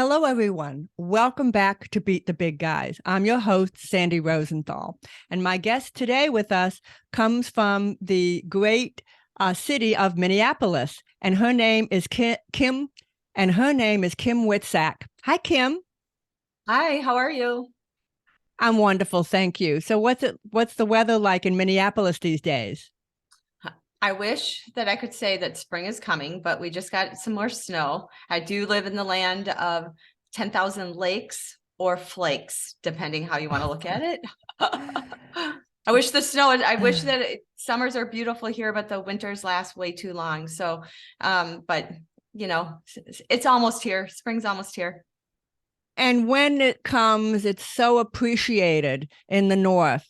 Hello, everyone. Welcome back to Beat the Big Guys. I'm your host, Sandy Rosenthal. And my guest today with us comes from the great city of Minneapolis. And her name is Kim, and her name is Kim Witczak. Hi, Kim. Hi, how are you? I'm wonderful, thank you. So what's the weather like in Minneapolis these days? I wish that I could say that spring is coming, but we just got some more snow. I do live in the land of 10,000 lakes or flakes, depending how you want to look at it. I wish the snow, I wish that summers are beautiful here, but the winters last way too long. So, but it's almost here. Spring's almost here. And when it comes, it's so appreciated in the North.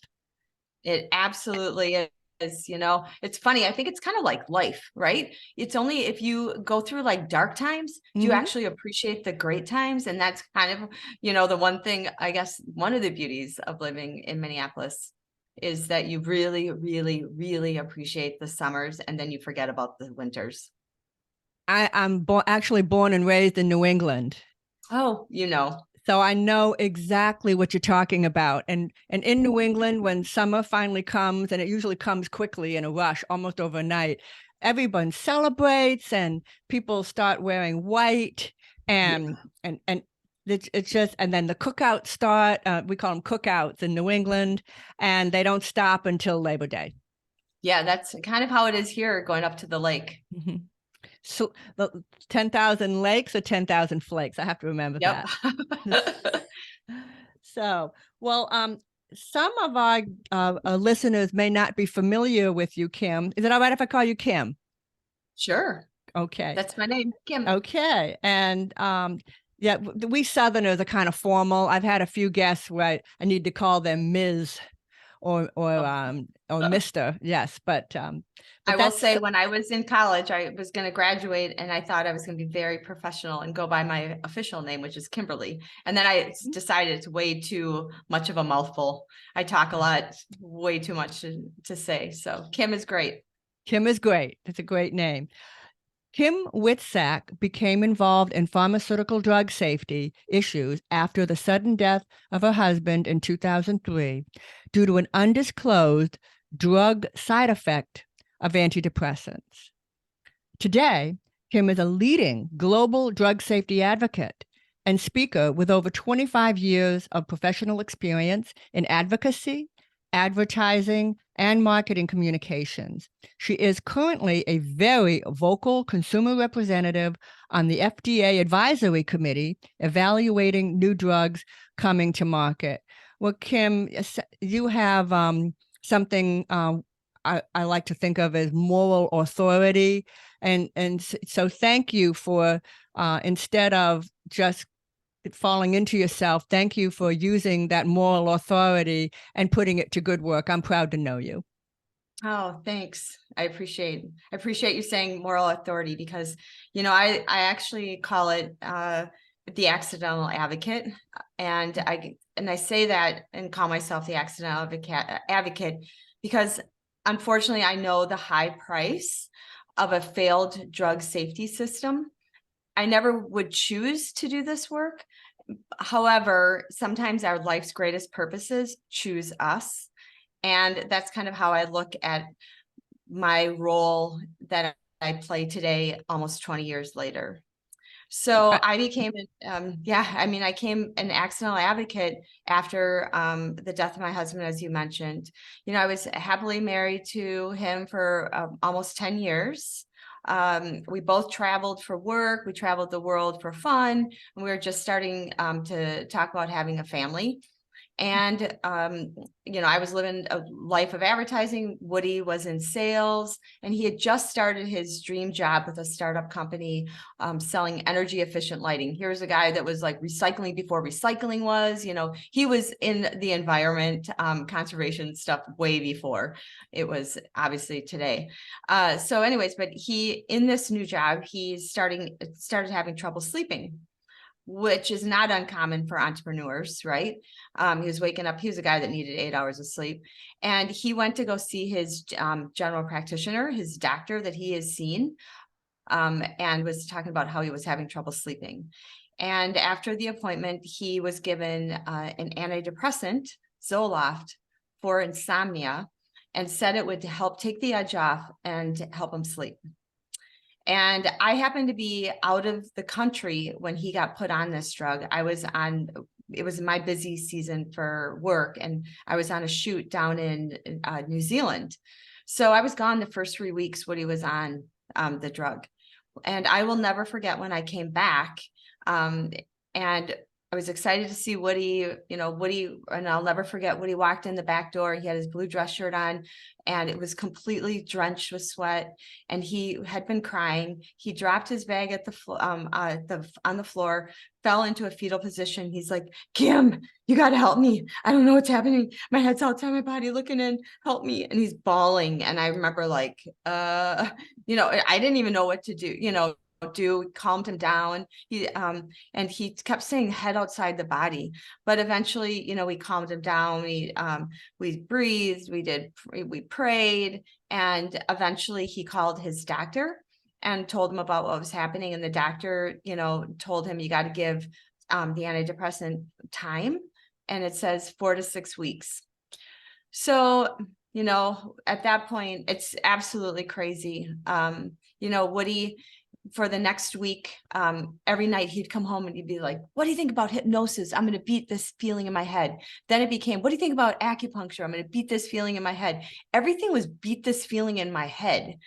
It absolutely is. It's funny. I think it's kind of like life, right? It's only if you go through like dark times, do you actually appreciate the great times? And that's kind of, the one thing, I guess, one of the beauties of living in Minneapolis is that you really, really, really appreciate the summers and then you forget about the winters. I'm actually born and raised in New England. Oh, So I know exactly what you're talking about. And in New England, when summer finally comes, and it usually comes quickly in a rush, almost overnight, everyone celebrates and people start wearing white and yeah. and it's just, and then the cookouts start. We call them cookouts in New England, and they don't stop until Labor Day. Yeah, that's kind of how it is here going up to the lake. Mm-hmm. So the 10,000 lakes or 10,000 flakes. I have to remember Yep. that. So, well, some of our listeners may not be familiar with you, Kim. Is it all right if I call you Kim? Sure. Okay. That's my name, Kim. Okay. And yeah, we Southerners are kind of formal. I've had a few guests where I need to call them Ms. or Mr. Yes, I but will that's say when I was in college, I was going to graduate and I thought I was going to be very professional and go by my official name, which is Kimberly. And then I decided it's way too much of a mouthful. I talk a lot, way too much to say. So Kim is great. Kim is great. It's a great name. Kim Witczak became involved in pharmaceutical drug safety issues after the sudden death of her husband in 2003 due to an undisclosed drug side effect of antidepressants. Today, Kim is a leading global drug safety advocate and speaker with over 25 years of professional experience in advocacy, advertising, and marketing communications. She is currently a very vocal consumer representative on the FDA Advisory Committee evaluating new drugs coming to market. Well, Kim, you have something I like to think of as moral authority. And so thank you for instead of just falling into yourself, thank you for using that moral authority and putting it to good work. I'm proud to know you. Oh, thanks. I appreciate you saying moral authority because, I actually call it the accidental advocate. And I say that and call myself the accidental advocate because unfortunately I know the high price of a failed drug safety system. I never would choose to do this work. However, sometimes our life's greatest purposes choose us. And that's kind of how I look at my role that I play today, almost 20 years later. So I became, I became an accidental advocate after the death of my husband, as you mentioned. I was happily married to him for almost 10 years. We both traveled for work. We traveled the world for fun. And we were just starting to talk about having a family. And, I was living a life of advertising. Woody was in sales and he had just started his dream job with a startup company selling energy efficient lighting. Here's a guy that was like recycling before recycling was, he was in the environment conservation stuff way before it was obviously today. So anyways, but he, in this new job, he started having trouble sleeping, which is not uncommon for entrepreneurs, right? He was waking up, he was a guy that needed 8 hours of sleep. And he went to go see his general practitioner, his doctor that he has seen and was talking about how he was having trouble sleeping. And after the appointment, he was given an antidepressant, Zoloft, for insomnia, and said it would help take the edge off and help him sleep. And I happened to be out of the country when he got put on this drug. It was my busy season for work, and I was on a shoot down in New Zealand. So I was gone the first 3 weeks when he was on the drug. And I will never forget when I came back, and I was excited to see Woody, and I'll never forget Woody walked in the back door. He had his blue dress shirt on, and it was completely drenched with sweat, and he had been crying. He dropped his bag at on the floor, fell into a fetal position. He's like, "Kim, you got to help me. I don't know what's happening. My head's outside my body looking in, help me." And he's bawling. And I remember I didn't even know what to do, calmed him down. And he kept saying head outside the body, but eventually, we calmed him down. We breathed, we prayed, and eventually he called his doctor and told him about what was happening. And the doctor, told him, you got to give the antidepressant time. And it says 4 to 6 weeks. So, at that point, it's absolutely crazy. Woody, for the next week, every night he'd come home and he'd be like, "What do you think about hypnosis? I'm going to beat this feeling in my head." Then it became, "What do you think about acupuncture? I'm going to beat this feeling in my head." Everything was beat this feeling in my head,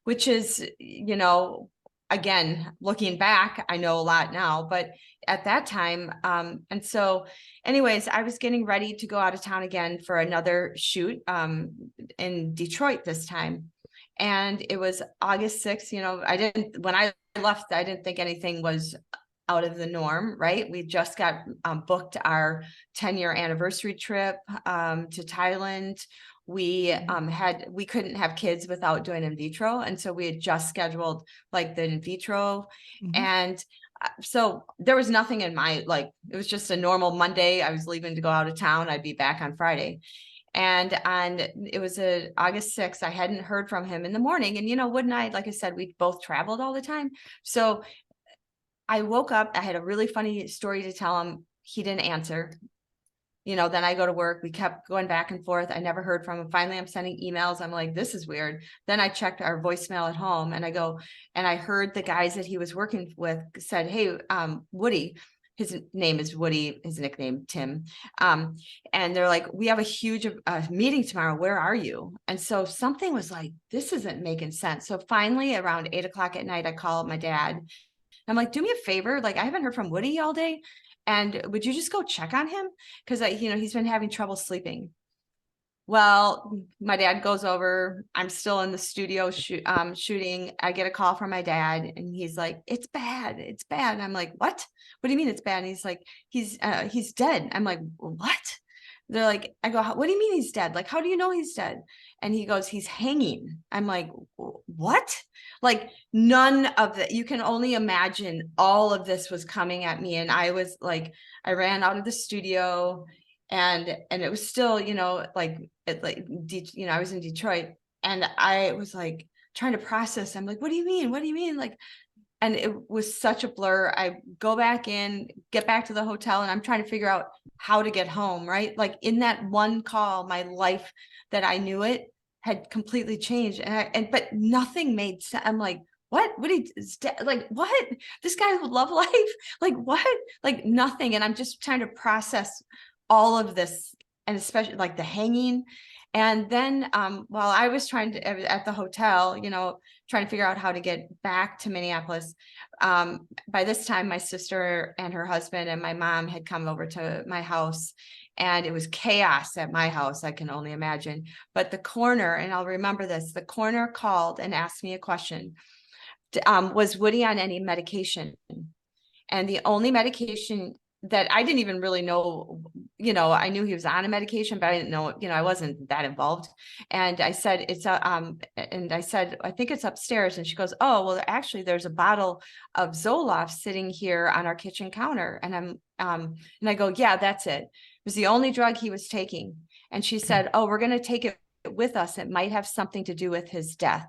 which is, again, looking back, I know a lot now, but at that time, and so anyways, I was getting ready to go out of town again for another shoot in Detroit this time. And it was August 6th, when I left, I didn't think anything was out of the norm, right? We just got booked our 10-year anniversary trip to Thailand. We couldn't have kids without doing in vitro. And so we had just scheduled like the in vitro. And so there was nothing in it was just a normal Monday. I was leaving to go out of town. I'd be back on Friday. And it was August 6th. I hadn't heard from him in the morning. And, Wood and I, like I said, we both traveled all the time. So I woke up, I had a really funny story to tell him. He didn't answer. Then I go to work. We kept going back and forth. I never heard from him. Finally, I'm sending emails. I'm like, this is weird. Then I checked our voicemail at home, and I heard the guys that he was working with said, "Hey, Woody," his name is Woody, his nickname, Tim. And they're like, "We have a huge meeting tomorrow. Where are you?" And so something was like, this isn't making sense. So finally, around 8 o'clock at night, I called my dad. I'm like, "Do me a favor. I haven't heard from Woody all day. And would you just go check on him? Because, he's been having trouble sleeping." Well, my dad goes over. I'm still in the studio shooting. I get a call from my dad, and he's like, "It's bad. It's bad." And I'm like, "What? What do you mean it's bad?" And he's like, he's dead." I'm like, "What?" They're like, I go, "What do you mean he's dead? How do you know he's dead?" And he goes, "He's hanging." I'm like, "What?" None of that. You can only imagine all of this was coming at me. And I was like, I ran out of the studio. And it was still, I was in Detroit, and I was like trying to process. I'm like, "What do you mean? What do you mean?" And it was such a blur. I go back in, get back to the hotel, and I'm trying to figure out how to get home, right? In that one call, my life that I knew it had completely changed. But nothing made sense. I'm like, what? What what? This guy would love life? What? Nothing. And I'm just trying to process all of this, and especially the hanging. And then while I was trying to at the hotel, trying to figure out how to get back to Minneapolis, by this time my sister and her husband and my mom had come over to my house, and it was chaos at my house, I can only imagine. But the coroner, and I'll remember this, the coroner called and asked me a question. Was Woody on any medication? And the only medication that I didn't even really know, I knew he was on a medication, but I didn't know, I wasn't that involved. And I said, I think it's upstairs. And she goes, "Oh, well, actually there's a bottle of Zoloft sitting here on our kitchen counter." And and I go, "Yeah, that's it. It was the only drug he was taking." And she said, "Oh, we're going to take it with us. It might have something to do with his death."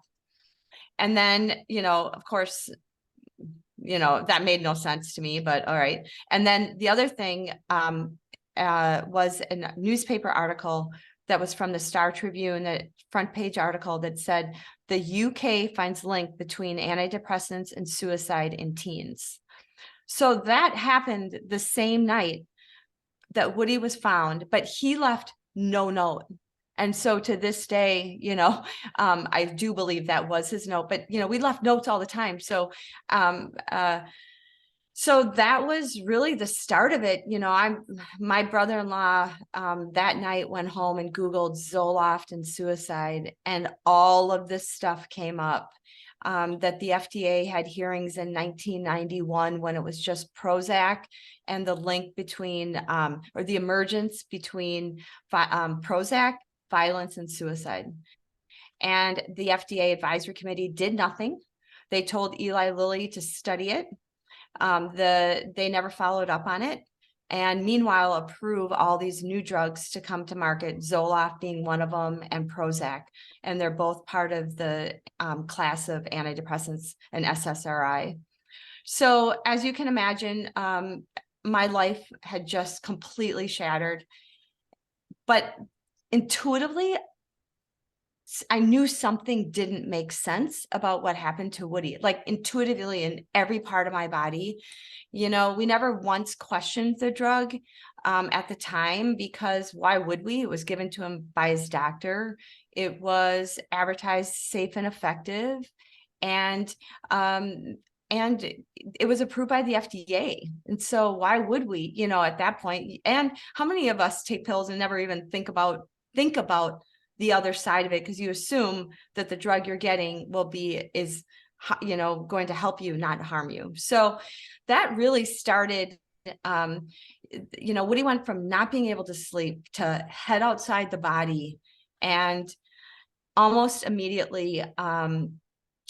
And then, of course, that made no sense to me, but all right. And then the other thing was a newspaper article that was from the Star Tribune, the front page article that said the UK finds link between antidepressants and suicide in teens. So that happened the same night that Woody was found, but he left no note. And so to this day, I do believe that was his note, but we left notes all the time. So so that was really the start of it. My brother-in-law that night went home and Googled Zoloft and suicide, and all of this stuff came up. That the FDA had hearings in 1991 when it was just Prozac, and the link between or the emergence between Prozac, violence, and suicide. And the FDA advisory committee did nothing. They told Eli Lilly to study it. They never followed up on it. And meanwhile, approve all these new drugs to come to market, Zoloft being one of them, and Prozac. And they're both part of the class of antidepressants and SSRI. So as you can imagine, my life had just completely shattered. But intuitively, I knew something didn't make sense about what happened to Woody, like intuitively in every part of my body. We never once questioned the drug at the time, because why would we? It was given to him by his doctor. It was advertised safe and effective. And it was approved by the FDA. And so why would we, at that point? And how many of us take pills and never even think about the other side of it, because you assume that the drug you're getting is going to help you, not harm you. So that really started, Woody went from not being able to sleep to head outside the body, and almost immediately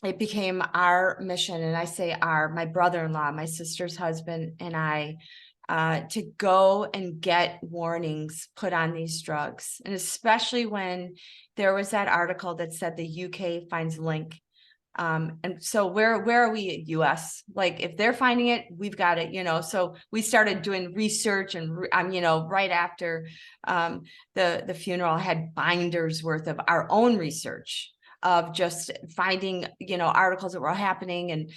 it became our mission. And I say my brother-in-law, my sister's husband, and I, to go and get warnings put on these drugs. And especially when there was that article that said the UK finds link. And so where are we, US? Like, if they're finding it, we've got it, so we started doing research, and right after the funeral, I had binders worth of our own research of just finding, articles that were happening, and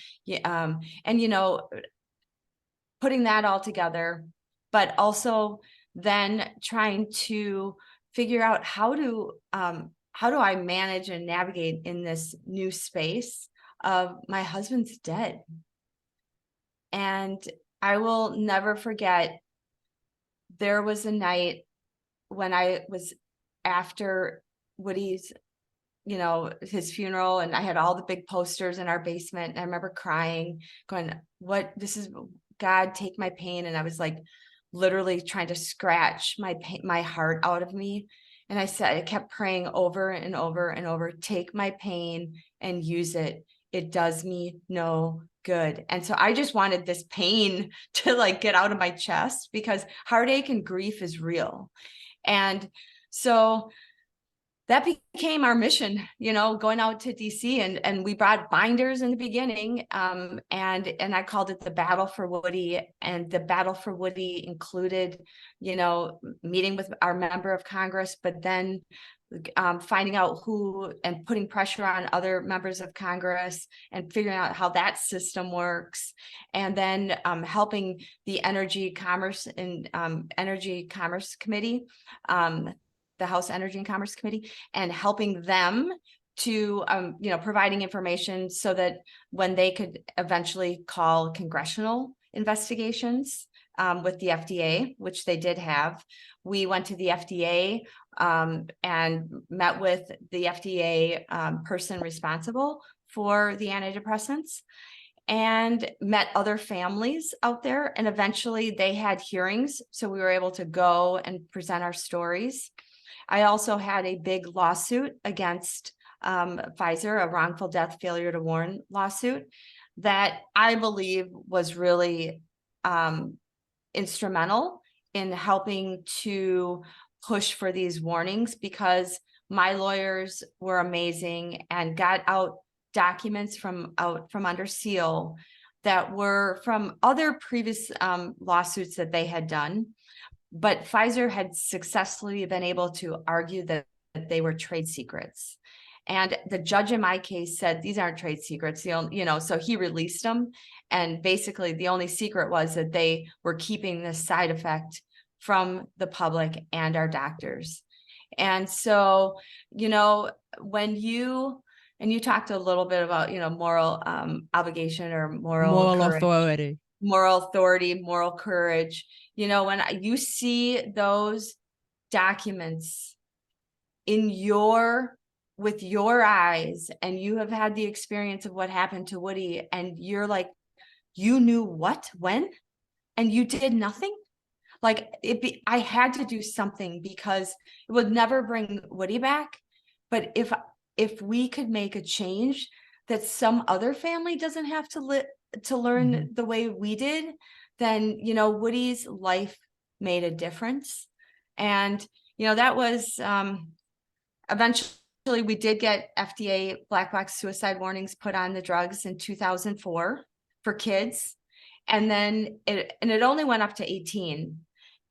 putting that all together, but also then trying to figure out how do I manage and navigate in this new space of my husband's dead. And I will never forget, there was a night when I was after Woody's, his funeral, and I had all the big posters in our basement. And I remember crying, going, this is God, take my pain. And I was like literally trying to scratch my heart out of me. And I kept praying over and over and over, take my pain and use it. It does me no good. And so I just wanted this pain to get out of my chest, because heartache and grief is real. And so that became our mission, going out to DC, and we brought binders in the beginning. And I called it the Battle for Woody. And the Battle for Woody included, meeting with our member of Congress, but then finding out who, and putting pressure on other members of Congress and figuring out how that system works. And then helping the Energy Commerce Committee, the House Energy and Commerce Committee, and helping them to, providing information so that when they could eventually call congressional investigations with the FDA, which they did have, we went to the FDA and met with the FDA person responsible for the antidepressants, and met other families out there. And eventually they had hearings, so we were able to go and present our stories. I also had a big lawsuit against Pfizer, a wrongful death failure to warn lawsuit that I believe was really instrumental in helping to push for these warnings, because my lawyers were amazing and got out documents from under seal that were from other previous lawsuits that they had done, but Pfizer had successfully been able to argue that they were trade secrets. And the judge in my case said, these aren't trade secrets, so he released them. And basically the only secret was that they were keeping this side effect from the public and our doctors. And so, when you talked a little bit about, moral obligation or moral courage, authority, moral courage, when you see those documents with your eyes, and you have had the experience of what happened to Woody, and you're like, you knew what, when, and you did nothing. Like I had to do something, because it would never bring Woody back. But if we could make a change that some other family doesn't have to learn the way we did, then, Woody's life made a difference. And, that was, eventually we did get FDA black box suicide warnings put on the drugs in 2004 for kids. And then it only went up to 18.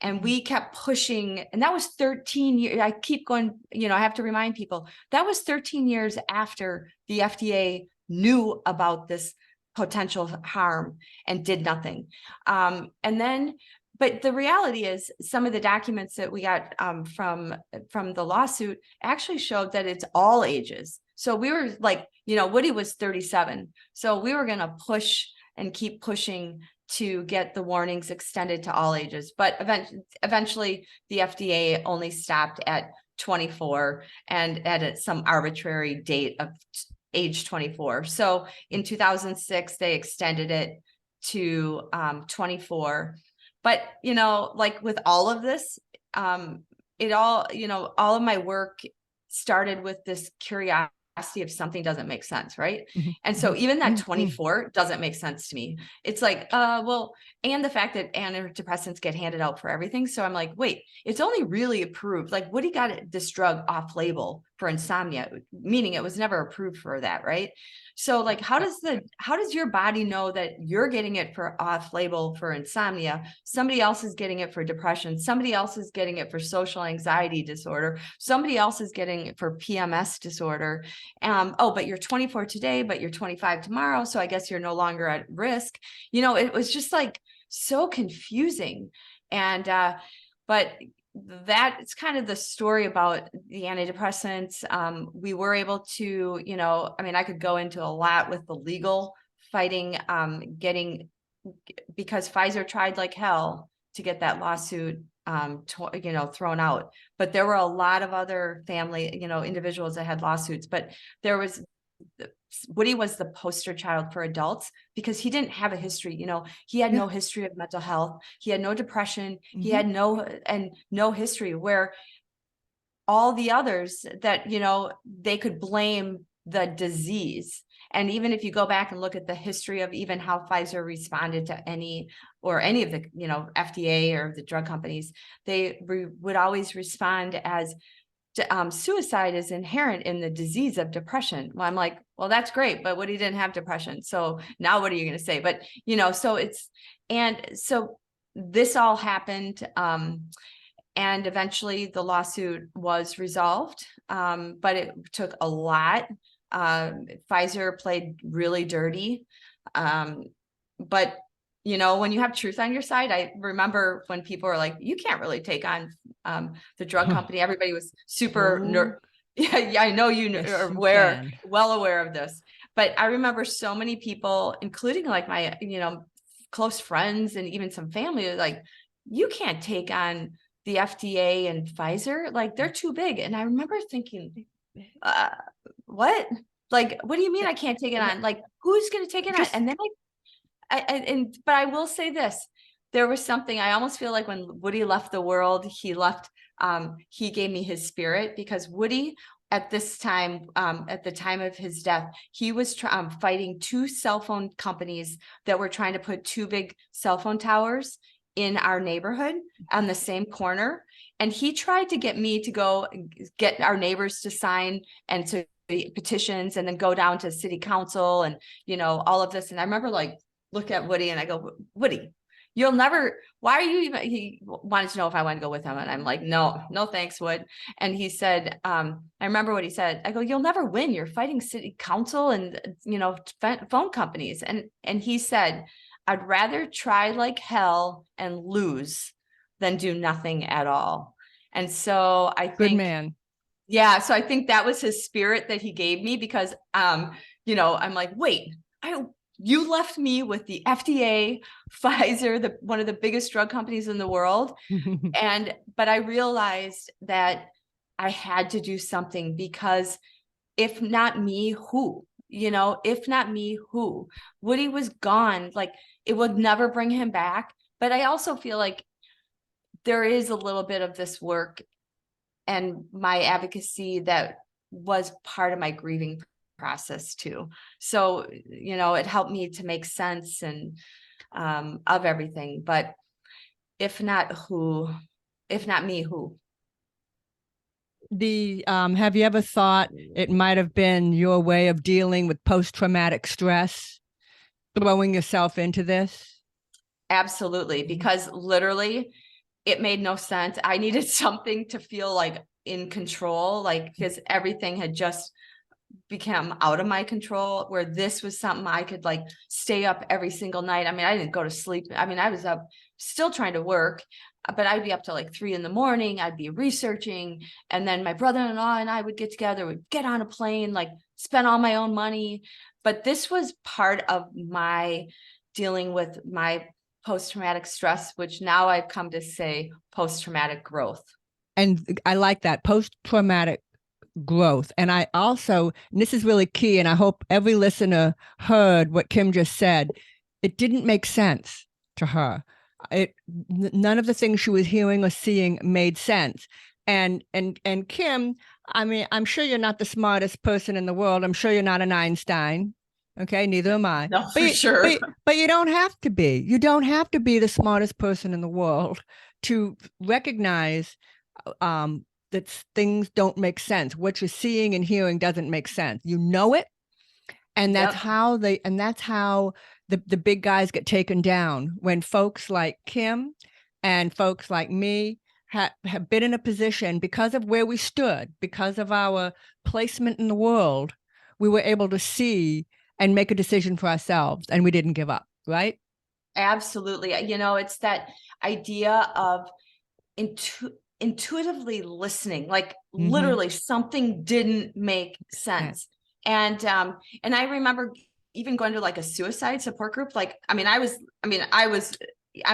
And we kept pushing, and that was 13 years. I keep going, I have to remind people, that was 13 years after the FDA knew about this potential harm and did nothing. But the reality is, some of the documents that we got from the lawsuit actually showed that it's all ages. So we were like, Woody was 37. So we were going to push and keep pushing to get the warnings extended to all ages. But eventually the FDA only stopped at 24 and at some arbitrary date of age 24. So in 2006, they extended it to 24. But, like with all of this, all of my work started with this curiosity if something doesn't make sense, right? And so even that 24 doesn't make sense to me. It's like, and the fact that antidepressants get handed out for everything. So I'm like, wait, it's only really approved. Like, Woody got this drug off label for insomnia, meaning it was never approved for that, right? So like, how does your body know that you're getting it for off label for insomnia? Somebody else is getting it for depression. Somebody else is getting it for social anxiety disorder. Somebody else is getting it for PMS disorder. But you're 24 today, but you're 25 tomorrow. So I guess you're no longer at risk. It was just like so confusing. And, but that it's kind of the story about the antidepressants. We were able to, I could go into a lot with the legal fighting, because Pfizer tried like hell to get that lawsuit, thrown out. But there were a lot of other family, individuals that had lawsuits, but Woody was the poster child for adults because he didn't have a history. He had no history of mental health. He had no depression. He had no history, where all the others that, they could blame the disease. And even if you go back and look at the history of even how Pfizer responded to any of the, FDA or the drug companies, they would always respond as suicide is inherent in the disease of depression. Well, I'm like, well, that's great, but Woody didn't have depression. So now what are you going to say? But, so this all happened. And eventually the lawsuit was resolved. But it took a lot. Pfizer played really dirty. But when you have truth on your side, I remember when people were like, you can't really take on the drug company. Everybody was super yeah, I know are well aware of this. But I remember so many people, including like my, close friends and even some family, like, you can't take on the FDA and Pfizer. Like, they're too big. And I remember thinking, what? Like, what do you mean I can't take it on? Like, who's going to take it on? And then but I will say this, there was something, I almost feel like when Woody left the world, he gave me his spirit, because Woody at this time, at the time of his death, he was fighting two cell phone companies that were trying to put two big cell phone towers in our neighborhood on the same corner. And he tried to get me to go get our neighbors to sign and to petitions and then go down to city council and, all of this. And I remember like, look at Woody and I go, Woody, you'll never, why are you even, he wanted to know if I wanted to go with him. And I'm like, no, thanks, Wood. And he said, I remember what he said. I go, you'll never win. You're fighting city council and, phone companies. And he said, I'd rather try like hell and lose than do nothing at all. And so I think, Good man. yeah, so I think that was his spirit that he gave me because, I'm like, wait, you left me with the FDA, Pfizer, one of the biggest drug companies in the world. But I realized that I had to do something because if not me, who? If not me, who? Woody was gone. Like it would never bring him back. But I also feel like there is a little bit of this work and my advocacy that was part of my grieving process too. So, it helped me to make sense and of everything. But if not me, who? Have you ever thought it might have been your way of dealing with post-traumatic stress, throwing yourself into this? Absolutely, because literally it made no sense. I needed something to feel like in control, like because everything had just become out of my control, where this was something I could like stay up every single night. I mean, I didn't go to sleep. I mean, I was up still trying to work, but I'd be up to like 3 a.m. I'd be researching. And then my brother-in-law and I would get together, we'd get on a plane, like spend all my own money. But this was part of my dealing with my post-traumatic stress, which now I've come to say post-traumatic growth. And I like that, post-traumatic growth. And I also, and this is really key, and I hope every listener heard what Kim just said. It didn't make sense to her. None of the things she was hearing or seeing made sense. And Kim, I mean, I'm sure you're not the smartest person in the world. I'm sure you're not an Einstein. Okay, neither am I. No, for sure. But you don't have to be. You don't have to be the smartest person in the world to recognize that things don't make sense. What you're seeing and hearing doesn't make sense. You know it, and that's Yep. how the big guys get taken down. When folks like Kim and folks like me have been in a position because of where we stood, because of our placement in the world, we were able to see and make a decision for ourselves, and we didn't give up, right? Absolutely. It's that idea of intuitively listening, like literally something didn't make sense. And I remember even going to like a suicide support group. Like, I'm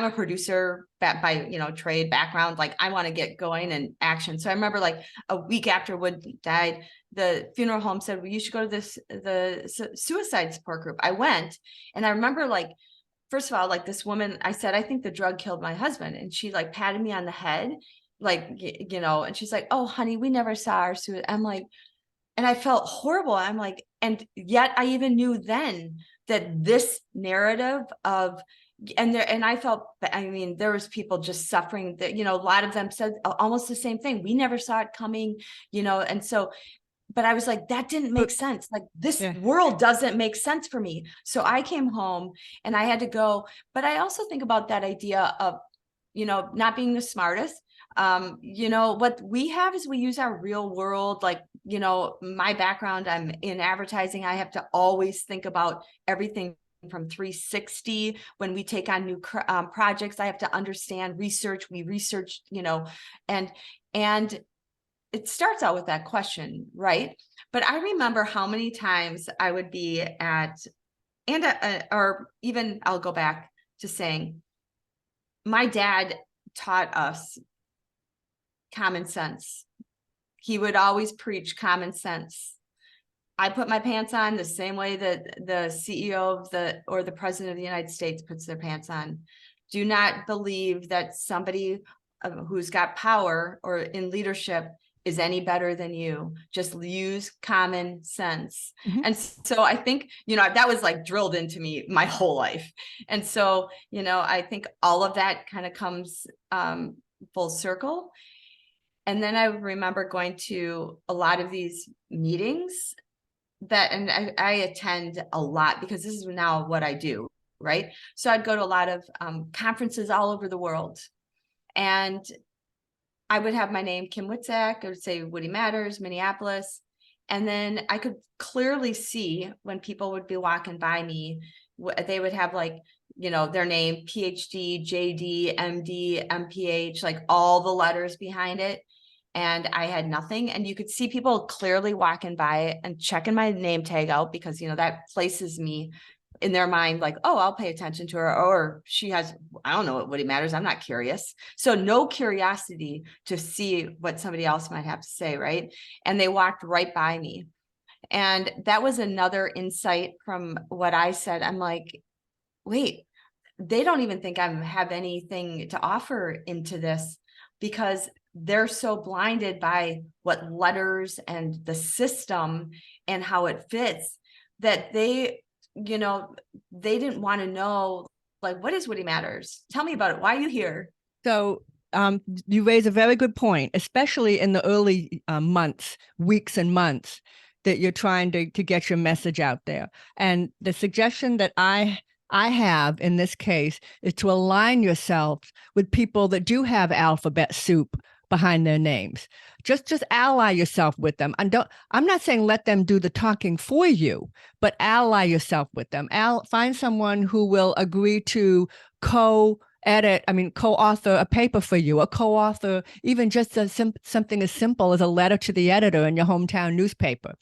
a producer by trade background. Like I want to get going and action. So I remember like a week after Wood died, the funeral home said, well, you should go to the suicide support group. I went, and I remember like, first of all, like this woman, I said, I think the drug killed my husband. And she like patted me on the head, like, and she's like, oh, honey, we never saw our suicide. I'm like, and I felt horrible. I'm like, and yet I even knew then that this narrative of, and I felt, I mean, there was people just suffering that, a lot of them said almost the same thing. We never saw it coming, and so, but I was like, that didn't make sense. Like this world doesn't make sense for me. So I came home and I had to go, but I also think about that idea of, not being the smartest. What we have is we use our real world, like, my background, I'm in advertising. I have to always think about everything from 360 when we take on new projects. I have to understand research. We research, and it starts out with that question, right? But I remember how many times I would be or even I'll go back to saying, my dad taught us common sense. He would always preach common sense. I put my pants on the same way that the CEO or the president of the United States puts their pants on. Do not believe that somebody who's got power or in leadership is any better than you. Just use common sense. And so I think, that was like drilled into me my whole life. And so, I think all of that kind of comes full circle. And then I remember going to a lot of these meetings and I attend a lot because this is now what I do, right? So I'd go to a lot of conferences all over the world, and I would have my name, Kim Witczak. I would say Woody Matters, Minneapolis. And then I could clearly see when people would be walking by me, they would have like, their name, PhD, JD, MD, MPH, like all the letters behind it. And I had nothing. And you could see people clearly walking by and checking my name tag out because, that places me in their mind, like, oh, I'll pay attention to her, or she has, I don't know what Woody Matters. I'm not curious. So no curiosity to see what somebody else might have to say, right? And they walked right by me. And that was another insight from what I said. I'm like, wait, they don't even think I have anything to offer into this because they're so blinded by what letters and the system and how it fits that they didn't want to know, like, what is Woody Matters? Tell me about it. Why are you here? So you raise a very good point, especially in the early weeks and months that you're trying to get your message out there. And the suggestion that I have in this case is to align yourself with people that do have alphabet soup behind their names. Just ally yourself with them. And I'm not saying let them do the talking for you, but ally yourself with them. Find someone who will agree to co-author a paper for you, or co-author even just something as simple as a letter to the editor in your hometown newspaper.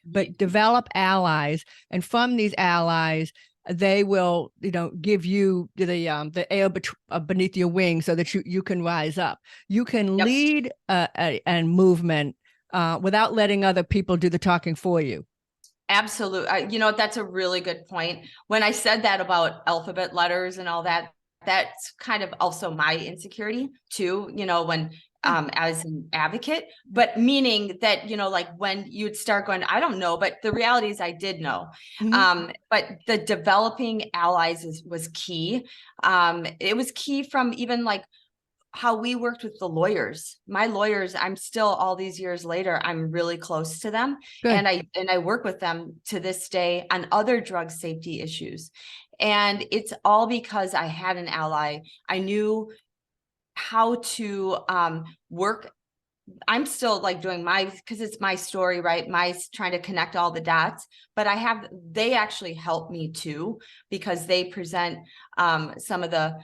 But develop allies, and from these allies, they will, give you the air beneath your wings so that you can rise up. You can lead a movement without letting other people do the talking for you. Absolutely. That's a really good point. When I said that about alphabet letters and all that, that's kind of also my insecurity too, when as an advocate, but meaning that, like when you'd start going, I don't know, but the reality is I did know. But the developing allies was key. It was key from even like how we worked with the lawyers. My lawyers, I'm still, all these years later, I'm really close to them. Good. And I work with them to this day on other drug safety issues. And it's all because I had an ally. I knew how to work. I'm still like doing because it's my story, right? Trying to connect all the dots, but they actually help me too, because they present some of the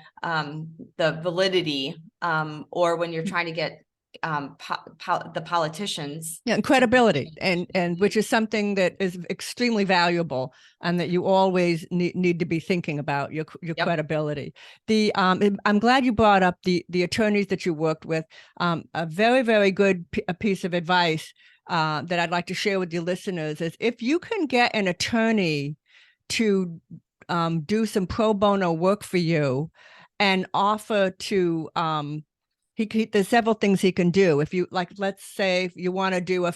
validity, or when you're trying to get the politicians. Yeah, and credibility, and which is something that is extremely valuable, and that you always need to be thinking about your credibility. I'm glad you brought up the attorneys that you worked with. A very, very good piece of advice that I'd like to share with your listeners is, if you can get an attorney to do some pro bono work for you and offer to there's several things he can do. If you like, let's say if you want to do a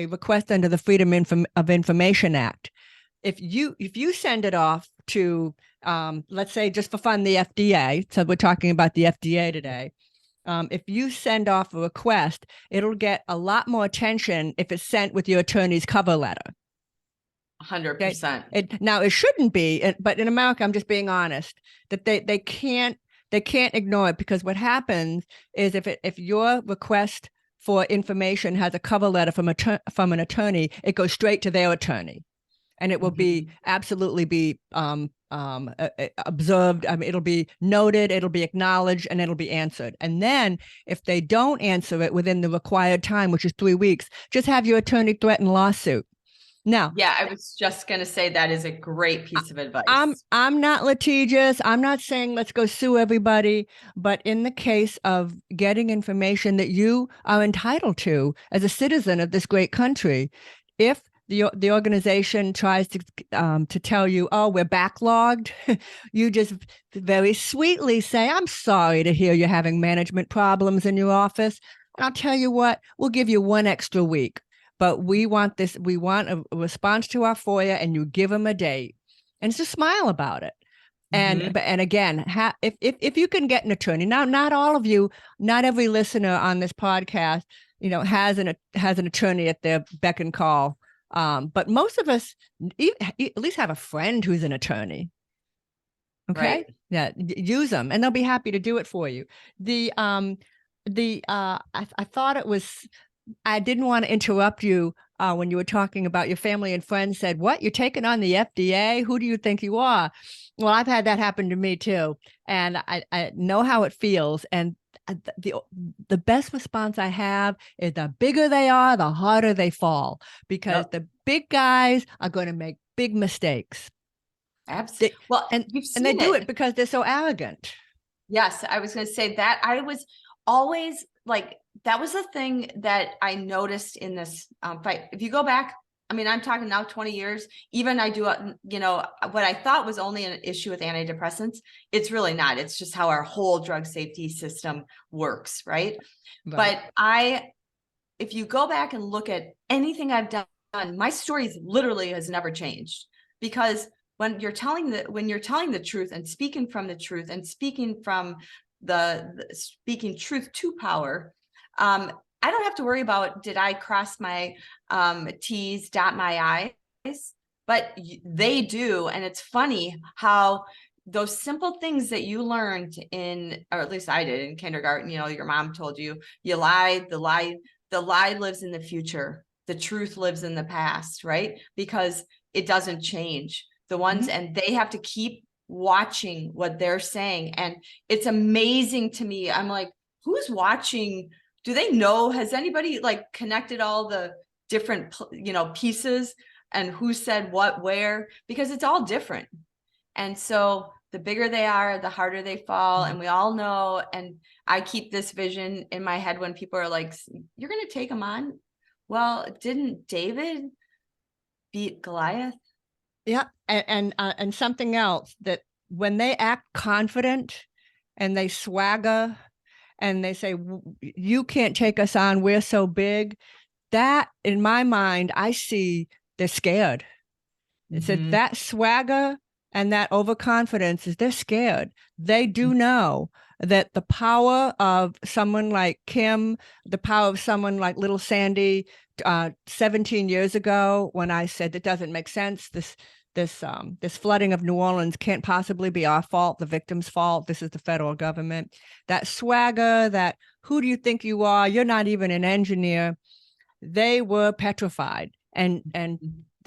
request under the Freedom of Information Act, if you send it off to let's say, just for fun, the FDA. So we're talking about the FDA today. If you send off a request, it'll get a lot more attention if it's sent with your attorney's cover letter. 100%. Now it shouldn't be, but in America, I'm just being honest, that they can't ignore it, because what happens is if your request for information has a cover letter from an attorney, it goes straight to their attorney, and it will be absolutely be observed. I mean, it'll be noted, it'll be acknowledged, and it'll be answered. And then if they don't answer it within the required time, which is 3 weeks, just have your attorney threaten lawsuit. Now, yeah, I was just going to say that is a great piece of advice. I'm not litigious. I'm not saying let's go sue everybody, but in the case of getting information that you are entitled to as a citizen of this great country, if the organization tries to tell you, oh, we're backlogged, you just very sweetly say, I'm sorry to hear you're having management problems in your office. And I'll tell you what, we'll give you 1 extra week. But we want a response to our FOIA, and you give them a date, and just smile about it. And and again, if you can get an attorney, now not all of you, not every listener on this podcast, has an attorney at their beck and call. But most of us at least have a friend who's an attorney. Okay. Right. Yeah. Use them and they'll be happy to do it for you. I thought it was, I didn't want to interrupt you when you were talking about your family and friends said, what, you're taking on the FDA? Who do you think you are? Well, I've had that happen to me too. And I know how it feels. And the best response I have is the bigger they are, the harder they fall, because the big guys are going to make big mistakes. Absolutely. Well, and you've seen they do it because they're so arrogant. Yes, I was going to say that. I was always like, that was the thing that I noticed in this fight. If you go back, I mean, I'm talking now 20 years, even I do, what I thought was only an issue with antidepressants. It's really not. It's just how our whole drug safety system works, right? But if you go back and look at anything I've done, my story literally has never changed, because when you're telling the truth and speaking from the truth and speaking from speaking truth to power, I don't have to worry about, did I cross my T's, dot my I's, but they do. And it's funny how those simple things that you learned or at least I did in kindergarten, your mom told you, you lied, the lie lives in the future. The truth lives in the past, right? Because it doesn't change. The ones, and they have to keep watching what they're saying. And it's amazing to me. I'm like, who's watching? Do they know? Has anybody connected all the different, pieces and who said what, where? Because it's all different. And so the bigger they are, the harder they fall. And we all know, and I keep this vision in my head when people are like, you're going to take them on? Well, didn't David beat Goliath? Yeah. And something else, that when they act confident and they swagger and they say, you can't take us on, we're so big, that in my mind, I see they're scared. It's that swagger and that overconfidence is they're scared. They do know that the power of someone like Kim, the power of someone like little Sandy, 17 years ago, when I said it doesn't make sense, this flooding of New Orleans can't possibly be our fault, the victim's fault. This is the federal government. That swagger, that who do you think you are? You're not even an engineer. They were petrified, and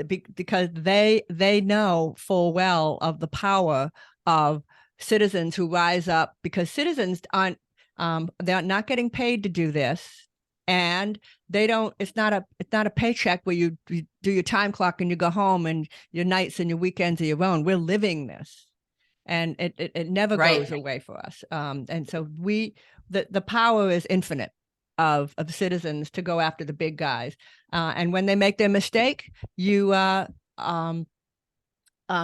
because they know full well of the power of citizens who rise up, because citizens aren't they're not getting paid to do this, and they don't, it's not a paycheck where you do your time clock and you go home and your nights and your weekends are your own. We're living this, and it never goes away for us. And so the power is infinite of citizens to go after the big guys. And when they make their mistake, you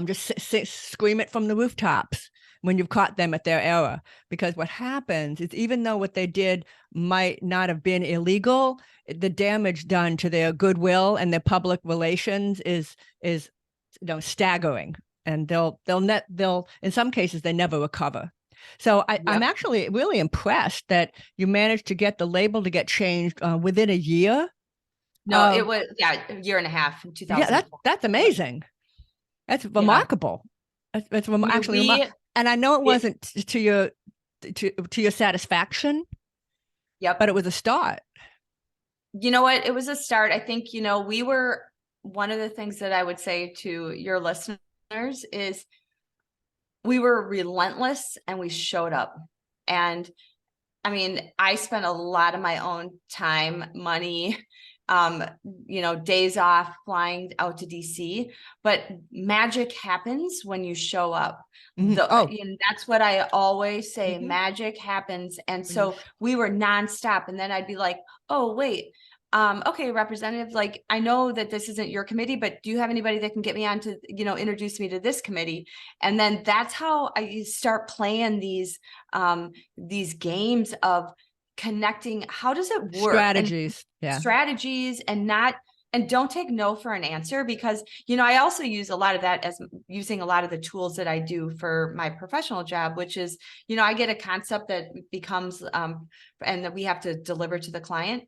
just scream it from the rooftops when you've caught them at their error. Because what happens is, even though what they did might not have been illegal, the damage done to their goodwill and their public relations is staggering. And they'll in some cases they never recover. So I'm actually really impressed that you managed to get the label to get changed within a year. No, it was a year and a half in 2000. Yeah, that's amazing. That's remarkable. That's actually remarkable. And I know it wasn't to your satisfaction. Yep. But it was a start. You know what? It was a start. I think, we were, one of the things that I would say to your listeners is, we were relentless and we showed up. And I mean, I spent a lot of my own time, money, days off flying out to DC, but magic happens when you show up. And that's what I always say, magic happens. And so we were nonstop. And then I'd be like, oh, wait, okay, Representative, I know that this isn't your committee, but do you have anybody that can get me on to, introduce me to this committee? And then that's how I start playing these games of connecting. How does it work? Strategies. Strategies, and not And don't take no for an answer, because, I also use a lot of that as using a lot of the tools that I do for my professional job, which is, I get a concept that becomes, and that we have to deliver to the client.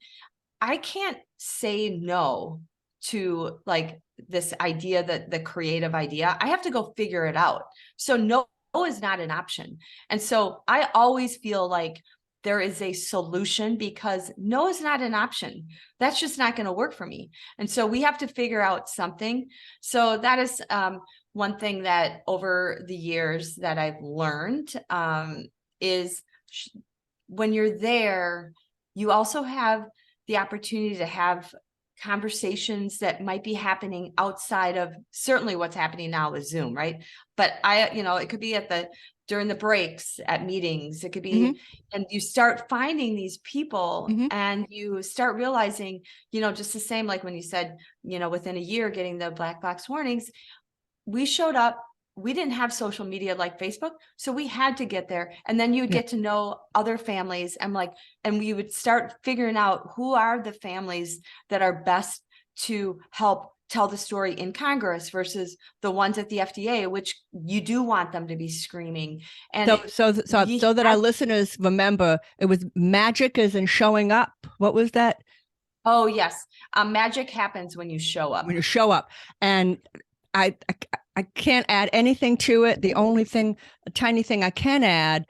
I can't say no to like this idea, that the creative idea. I have to go figure it out. So no is not an option. And so I always feel like there is a solution, because no is not an option. That's just not going to work for me. And so we have to figure out something. So that is one thing that over the years that I've learned is when you're there, you also have the opportunity to have conversations that might be happening outside of certainly what's happening now with Zoom, right? But it could be during the breaks at meetings, it could be, and you start finding these people and you start realizing, just the same, like when you said, within a year getting the black box warnings, we showed up. We didn't have social media like Facebook, so we had to get there. And then you would get to know other families, and we would start figuring out who are the families that are best to help tell the story in Congress versus the ones at the FDA, which you do want them to be screaming. And so that our listeners remember, it was magic as in showing up. What was that? Oh, yes. Magic happens when you show up. When you show up. And I can't add anything to it. The only thing, a tiny thing I can add,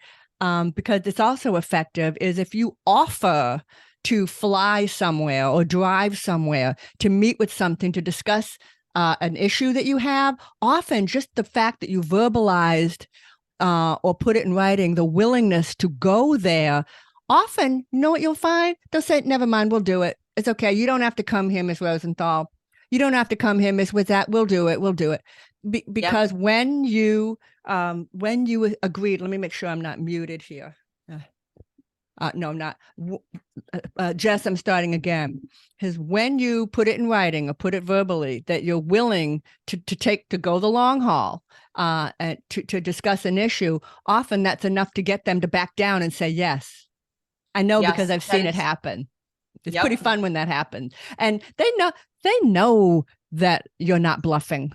because it's also effective, is if you offer to fly somewhere or drive somewhere to meet with something to discuss an issue that you have, often just the fact that you verbalized or put it in writing, the willingness to go there, often, you know what you'll find? They'll say, never mind, we'll do it. It's okay. You don't have to come here, Miss Rosenthal. You don't have to come here, Miss Witczak. We'll do it. We'll do it. Because when you agreed, let me make sure I'm not muted here. No, I'm not. Jess, I'm starting again. Because when you put it in writing or put it verbally that you're willing to go the long haul and to discuss an issue, often that's enough to get them to back down and say yes. I know, because I've seen it happen. It's pretty fun when that happens, and they know that you're not bluffing.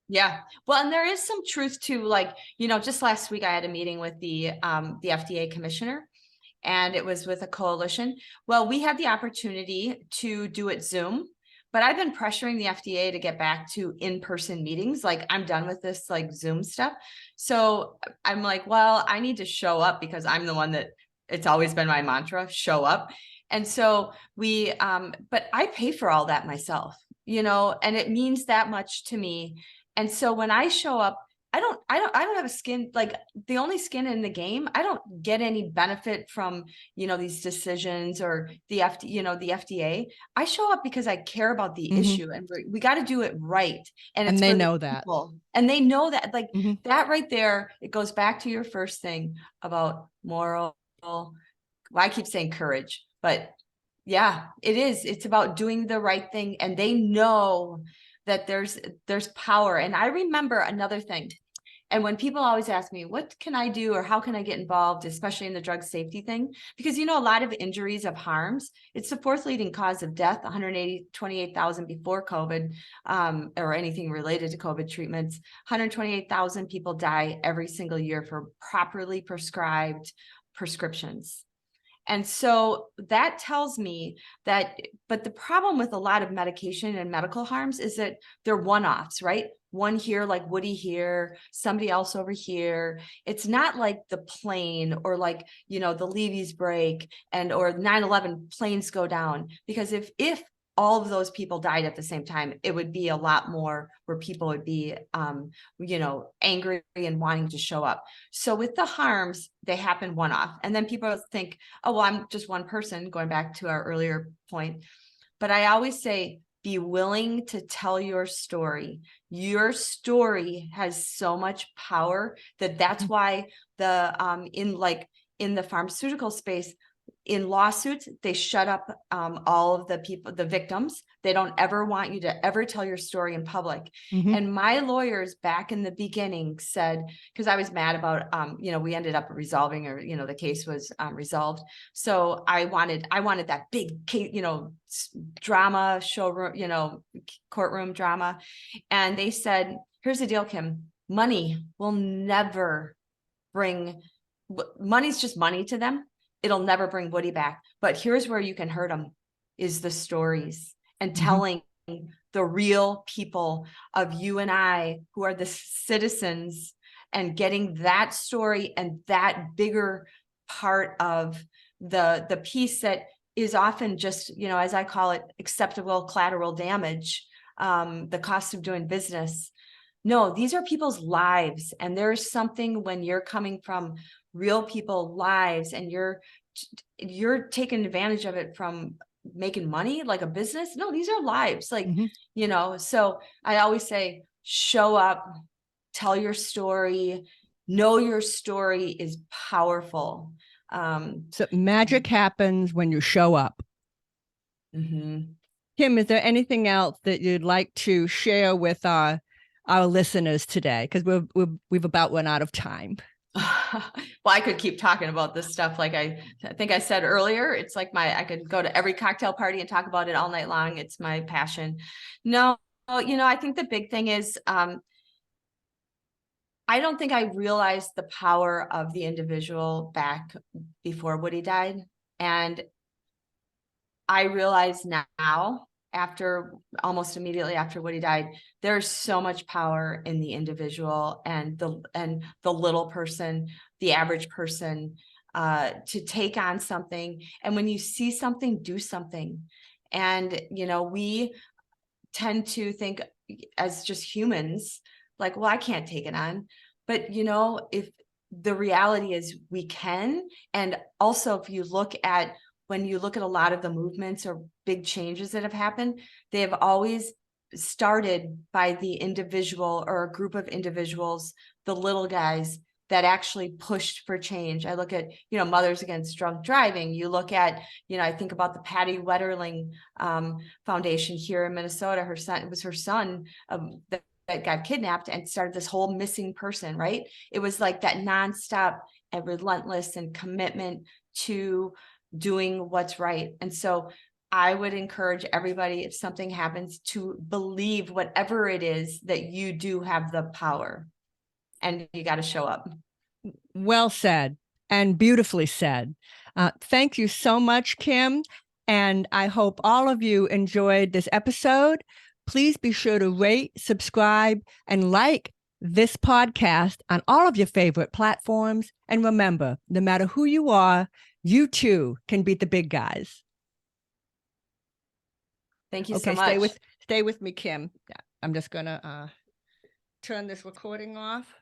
Yeah. Well, and there is some truth to, like, just last week I had a meeting with the FDA commissioner, and it was with a coalition. Well, we had the opportunity to do it Zoom, but I've been pressuring the FDA to get back to in-person meetings. Like, I'm done with this like Zoom stuff. So I'm like, well, I need to show up, because I'm the one that, it's always been my mantra, show up. And so but I pay for all that myself, and it means that much to me. And so when I show up, I don't have a skin, like the only skin in the game. I don't get any benefit from, these decisions or the FDA. I show up because I care about the issue, and we got to do it right. And they know that. And they know that, like that right there, it goes back to your first thing about moral. Well, I keep saying courage, but yeah, it is. It's about doing the right thing. And they know that there's power. And I remember another thing. And when people always ask me, what can I do, or how can I get involved, especially in the drug safety thing? Because, a lot of injuries of harms, it's the fourth leading cause of death, 128,000 before COVID, or anything related to COVID treatments. 128,000 people die every single year for properly prescribed prescriptions. And so that tells me that, but the problem with a lot of medication and medical harms is that they're one-offs, right? One here, like Woody here, somebody else over here. It's not like the plane, or like, the Levy's break, or 9/11 planes go down. Because if all of those people died at the same time, it would be a lot more where people would be, angry and wanting to show up. So with the harms, they happen one-off. And then people think, oh, well, I'm just one person, going back to our earlier point. But I always say, be willing to tell your story. Your story has so much power that's why in the pharmaceutical space, in lawsuits, they shut up all of the people, the victims. They don't ever want you to ever tell your story in public. Mhm. And my lawyers back in the beginning said, because I was mad about, we ended up resolving, or, the case was resolved. So I wanted that big case, drama showroom, courtroom drama. And they said, here's the deal, Kim, money will never bring, money's just money to them. It'll never bring Woody back. But here's where you can hurt him, is the stories and telling the real people of you and I, who are the citizens, and getting that story and that bigger part of the piece that is often just, as I call it, acceptable collateral damage, the cost of doing business. No, these are people's lives. And there's something when you're coming from real people lives and you're taking advantage of it from making money like a business. No, these are lives. Like, so I always say, show up, tell your story, know your story is powerful. So magic happens when you show up. Mhm. Kim, is there anything else that you'd like to share with our listeners today? Because we've about run out of time. Well, I could keep talking about this stuff. Like I think I said earlier, it's like I could go to every cocktail party and talk about it all night long. It's my passion. No, I think the big thing is, I don't think I realized the power of the individual back before Woody died. And I realize now, after almost immediately after Woody died, there's so much power in the individual and the little person, the average person, to take on something. And when you see something, do something. And we tend to think as just humans, like, well, I can't take it on. But if the reality is we can, and also if you look at, when you look at a lot of the movements or big changes that have happened, they have always started by the individual or a group of individuals, the little guys that actually pushed for change. I look at, Mothers Against Drunk Driving. You look at, I think about the Patty Wetterling Foundation here in Minnesota. It was her son that got kidnapped and started this whole missing person, right? It was like that nonstop and relentless and commitment to doing what's right. And so I would encourage everybody, if something happens, to believe whatever it is that you do have the power, and you got to show up. Well said, and beautifully said. Thank you so much, Kim. And I hope all of you enjoyed this episode. Please be sure to rate, subscribe, and like this podcast on all of your favorite platforms. And remember, no matter who you are, you too can beat the big guys. Thank you so much. Stay with me, Kim. I'm just gonna turn this recording off.